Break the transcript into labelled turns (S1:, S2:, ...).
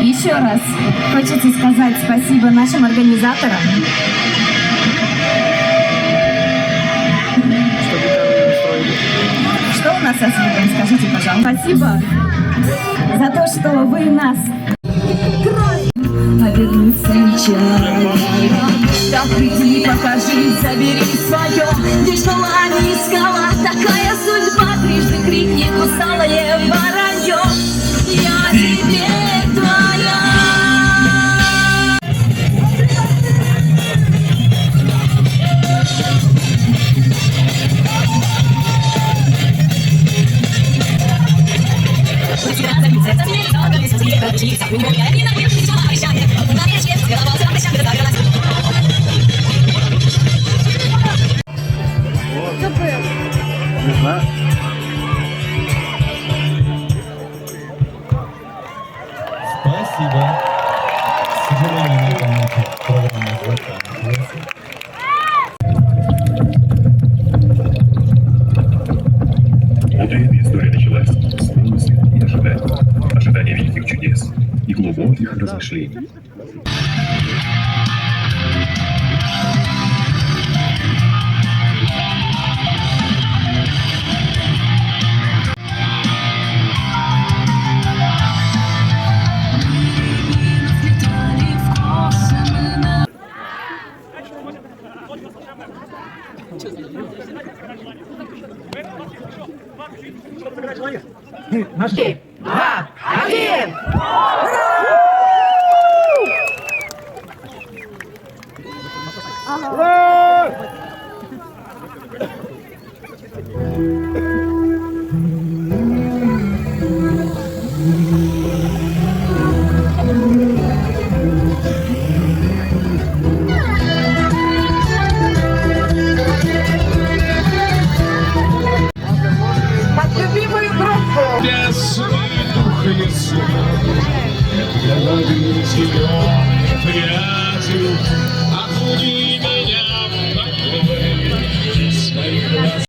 S1: Еще раз хочется сказать спасибо нашим организаторам. Что у нас со звуком? Скажите, пожалуйста. Спасибо за то, что вы нас... Обернуться нечаянно. Так приди, покажи, забери свое. Где шла, не искала, такая судьба. Трижды крикнет усталое воронье. Я теперь твоя.
S2: Не знаю.
S3: Спасибо. К сожалению, на этом наша программа заканчивается.
S4: Вот и история началась с вымысла и ожидания великих чудес и глубоких размышлений.
S5: Два, один!
S3: Я зеленый приятель, а